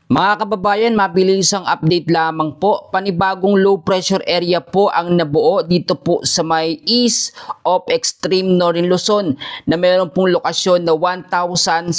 Mga kababayan, mabilisang update lamang po. Panibagong low pressure area po ang nabuo dito po sa may east of extreme northern Luzon na mayroon pong lokasyon na 1,740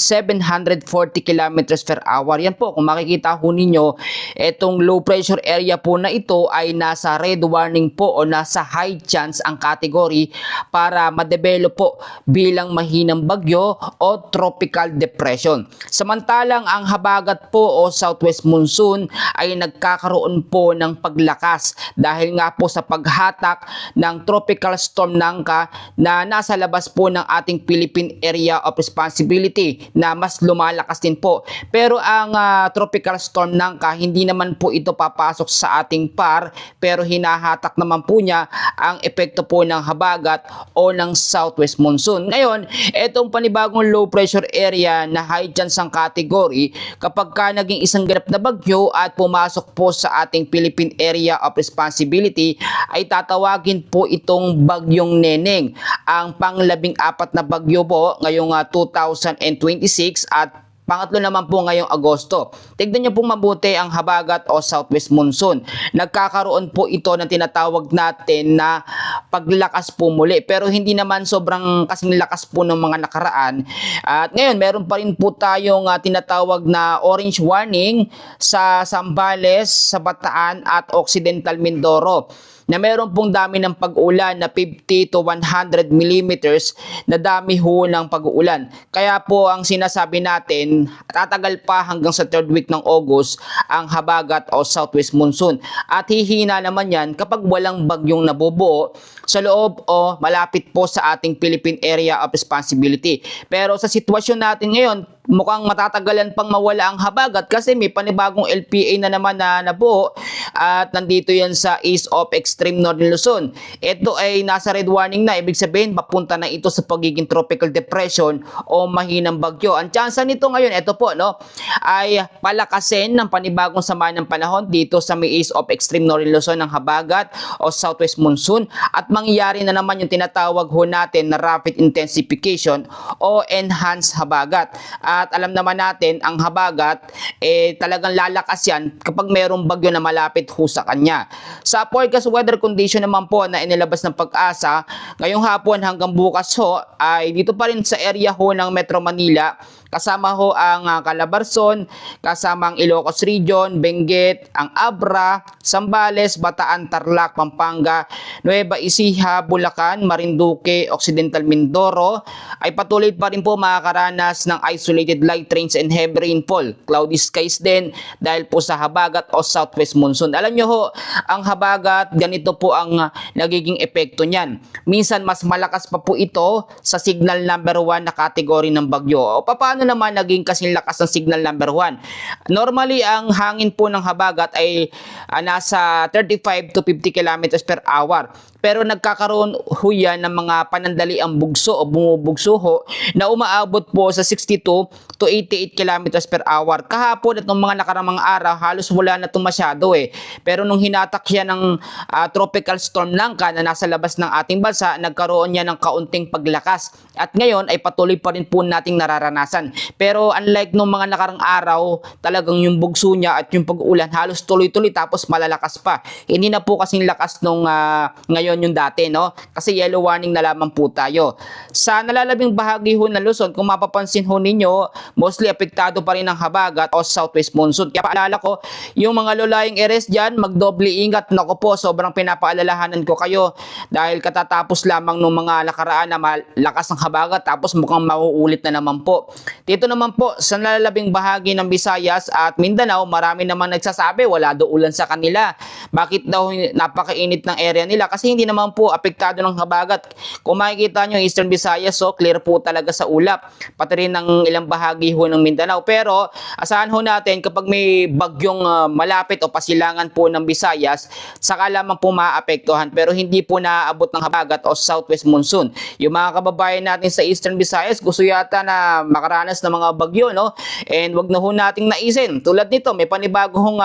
kilometers per hour. Yan po, kung makikita ho ninyo, itong low pressure area po na ito ay nasa red warning po o nasa high chance ang category para ma-develop po bilang mahinang bagyo o tropical depression. Samantalang ang habagat po o southwest monsoon ay nagkakaroon po ng paglakas dahil nga po sa paghatak ng tropical storm Nangka na nasa labas po ng ating Philippine Area of Responsibility na mas lumalakas din po. Pero ang tropical storm Nangka hindi naman po ito papasok sa ating PAR pero hinahatak naman po niya ang epekto po ng habagat o ng southwest monsoon. Ngayon, itong panibagong low pressure area na high chance ang category kapag ka naging isang ganap na bagyo at pumasok po sa ating Philippine Area of Responsibility ay tatawagin po itong bagyong Neneng, ang pang-14 na bagyo po ngayong 2026 at pangatlo naman po ngayong Agosto. Tignan niyo po mabuti ang habagat o southwest monsoon. Nagkakaroon po ito ng tinatawag natin na paglakas po muli. Pero hindi naman sobrang kasing lakas po ng mga nakaraan. At ngayon, meron pa rin po tayong tinatawag na orange warning sa Zambales, sa Bataan at Occidental Mindoro na meron pong dami ng pag-ulan na 50 to 100 millimeters na dami ho ng pag-uulan. Kaya po ang sinasabi natin, tatagal pa hanggang sa 3rd week ng August ang habagat o southwest monsoon. At hihina naman yan kapag walang bagyong nabubuo sa loob o malapit po sa ating Philippine Area of Responsibility. Pero sa sitwasyon natin ngayon, mukhang matatagalan pang mawala ang habagat kasi may panibagong LPA na naman na nabuo at nandito yan sa east of extreme northern Luzon. Ito ay nasa red warning na, ibig sabihin papunta na ito sa pagiging tropical depression o mahinang bagyo. Ang tsansa nito ngayon, ito po, no, ay palakasin ng panibagong sama ng panahon dito sa may east of extreme northern Luzon ng habagat o southwest monsoon at mangyayari na naman yung tinatawag ho natin na rapid intensification o enhanced habagat. At alam naman natin, ang habagat, talagang lalakas yan kapag mayroong bagyo na malapit ho sa kanya. Sa forecast weather condition naman po na inilabas ng Pag-asa, ngayong hapon hanggang bukas ho, ay dito pa rin sa area ho ng Metro Manila, kasama ho ang Calabarzon, kasama ang Ilocos Region, Benguet, ang Abra, Zambales, Bataan, Tarlac, Pampanga, Nueva Ecija, Bulacan, Marinduque, Occidental Mindoro ay patuloy pa rin po makakaranas ng isolated light rains and heavy rainfall. Cloudy skies din dahil po sa habagat o southwest monsoon. Alam nyo ho, ang habagat, ganito po ang nagiging epekto niyan. Minsan mas malakas pa po ito sa signal number 1 na kategory ng bagyo. O paano naman naging kasing lakas ng signal number 1? Normally, ang hangin po ng habagat ay nasa 35 to 50 kilometers per hour. Pero nagkakaroon ho yan ng mga panandaliang bugso o bumubugso ho na umaabot po sa 62 to 88 kilometers per hour. Kahapon at ng mga nakaramang araw, halos wala na ito masyado Pero nung hinatak yan ng tropical storm Nangka na nasa labas ng ating bansa, nagkaroon yan ng kaunting paglakas. At ngayon ay patuloy pa rin po nating nararanasan. Pero unlike nung mga nakarang araw, talagang yung bugso niya at yung pag-ulan halos tuloy-tuloy tapos malalakas pa. Hindi na po kasing lakas nung ngayon yung dati, no? Kasi yellow warning na lamang po tayo. Sa nalalabing bahagi ho ng Luzon, kung mapapansin ho ninyo, mostly apektado pa rin ang habagat o southwest monsoon. Kaya paalala ko, yung mga low-lying areas dyan, magdoble ingat. Naku po, sobrang pinapaalalahanan ko kayo dahil katatapos lamang nung mga nakaraan na malakas ang habagat tapos mukhang mauulit na naman po. Dito naman po, sa nalalabing bahagi ng Visayas at Mindanao, marami naman nagsasabi, wala daw ulan sa kanila. Bakit daw napakainit ng area nila? Kasi hindi naman po apektado ng habagat. Kung makikita nyo, Eastern Visayas, so clear po talaga sa ulap. Pati rin ng ilang bahagi ho ng Mindanao. Pero asahan ho natin kapag may bagyong malapit o pasilangan po ng Visayas, saka lamang po maapektuhan. Pero hindi po naaabot ng habagat o southwest monsoon. Yung mga kababayan natin sa Eastern Visayas, gusto yata na makaranas ng mga bagyo, no? And wag na ho nating naisin. Tulad nito, may panibagong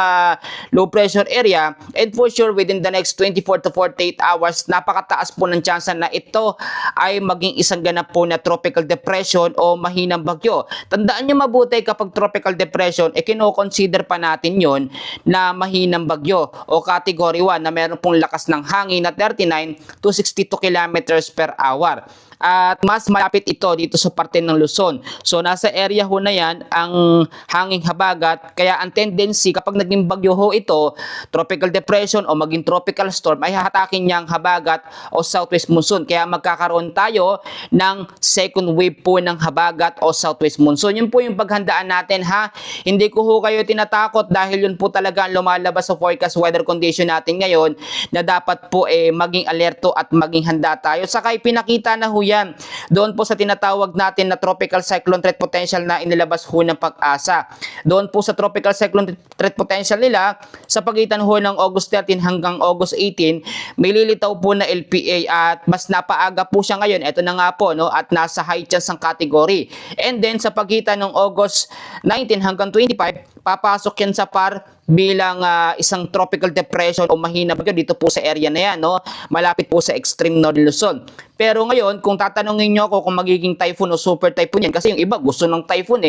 low pressure area and for sure within the next 24 to 48 hours hours, napakataas po ng tsansa na ito ay maging isang ganap po na tropical depression o mahinang bagyo. Tandaan nyo mabuti kapag tropical depression, kino-consider pa natin yon na mahinang bagyo o category 1 na meron pong lakas ng hangin na 39 to 62 kilometers per hour. At mas malapit ito dito sa parte ng Luzon. So nasa area ho na yan ang hanging habagat, kaya ang tendency kapag naging bagyo ho ito, tropical depression o maging tropical storm, ay hahatakin niya ang habagat o southwest monsoon. Kaya magkakaroon tayo ng second wave po ng habagat o southwest monsoon. Yun po yung paghandaan natin ha. Hindi ko ho kayo tinatakot dahil yun po talaga ang lumalabas sa forecast weather condition natin ngayon na dapat po maging alerto at maging handa tayo. Saka pinakita na ho yan doon po sa tinatawag natin na tropical cyclone threat potential na inilabas ho ng Pag-asa. Doon po sa tropical cyclone threat potential nila, sa pagitan ho ng August 13 hanggang August 18, may lilitaw po na LPA at mas napaaga po siya ngayon. Ito na nga po, no, at nasa high chance ang category. And then sa pagitan ng August 19 hanggang 25, papasok yan sa PAR bilang isang tropical depression o mahina bagyo dito po sa area na yan, no? Malapit po sa extreme northern Luzon. Pero ngayon, kung tatanungin nyo ako kung magiging typhoon o super typhoon yan, kasi yung iba gusto ng typhoon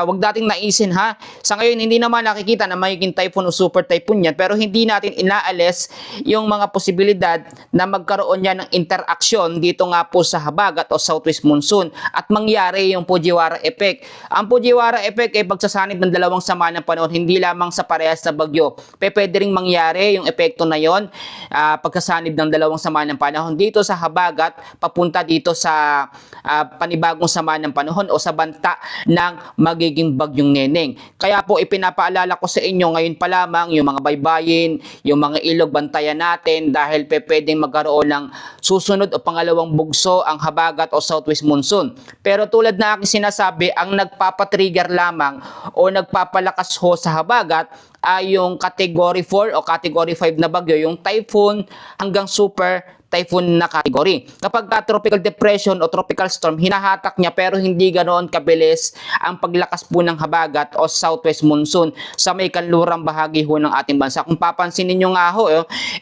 wag dating naisin ha. Sa ngayon, hindi naman nakikita na magiging typhoon o super typhoon yan, pero hindi natin inaalis yung mga posibilidad na magkaroon yan ng interaksyon dito nga po sa habagat o southwest monsoon at mangyari yung Fujiwara effect. Ang Fujiwara effect ay pagsasanib ng dalawang sama ng panahon, hindi lamang sa parehas na bagyo. Pwede ring mangyari yung epekto na yon, pagkasanib ng dalawang sama ng panahon dito sa habagat papunta dito sa panibagong sama ng panahon o sa banta ng magiging bagyong Neneng. Kaya po ipinapaalala ko sa inyo ngayon pa lamang yung mga baybayin, yung mga ilog, bantayan natin dahil pwedeng magkaroon ng susunod o pangalawang bugso ang habagat o southwest monsoon. Pero tulad na aking sinasabi, ang nagpapatrigger lamang o nagpapalakas ho sa habagat ay yung category 4 o category 5 na bagyo, yung typhoon hanggang super typhoon na category. Kapag tropical depression o tropical storm, hinahatak niya pero hindi ganoon kabilis ang paglakas po ng habagat o southwest monsoon sa may kanlurang bahagi ho ng ating bansa. Kung papansin niyo nga ho,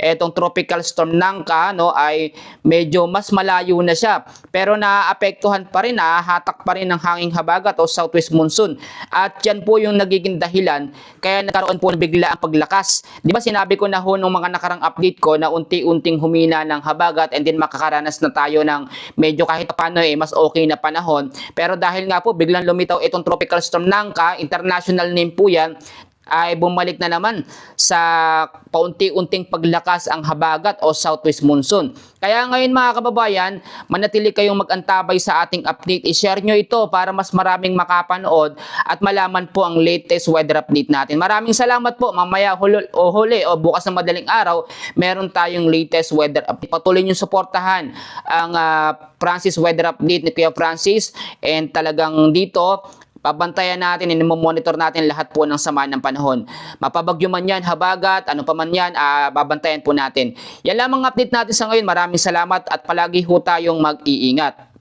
etong tropical storm Nangka, no, ay medyo mas malayo na siya. Pero naaapektuhan pa rin, nahahatak pa rin ng hanging habagat o southwest monsoon. At yan po yung nagiging dahilan kaya nagkaroon po bigla ang paglakas. Di ba sinabi ko na ho nung mga nakarang update ko na unti-unting humina ng habagat and then makakaranas na tayo ng medyo kahit paano mas okay na panahon. Pero dahil nga po biglang lumitaw itong tropical storm Nangka, international name po yan, ay bumalik na naman sa paunti-unting paglakas ang habagat o southwest monsoon. Kaya ngayon mga kababayan, manatili kayong mag-antabay sa ating update. I-share nyo ito para mas maraming makapanood at malaman po ang latest weather update natin. Maraming salamat po. Mamaya huli o bukas ng madaling araw, meron tayong latest weather update. Patuloy nyo suportahan ang Francis Weather Update ni Kuya Francis, and talagang dito pabantayan natin, monitor natin lahat po ng sama ng panahon. Mapabagyo man yan, habagat, ano pa man yan, babantayan po natin. Yan lamang update natin sa ngayon. Maraming salamat at palagi ho tayong mag-iingat.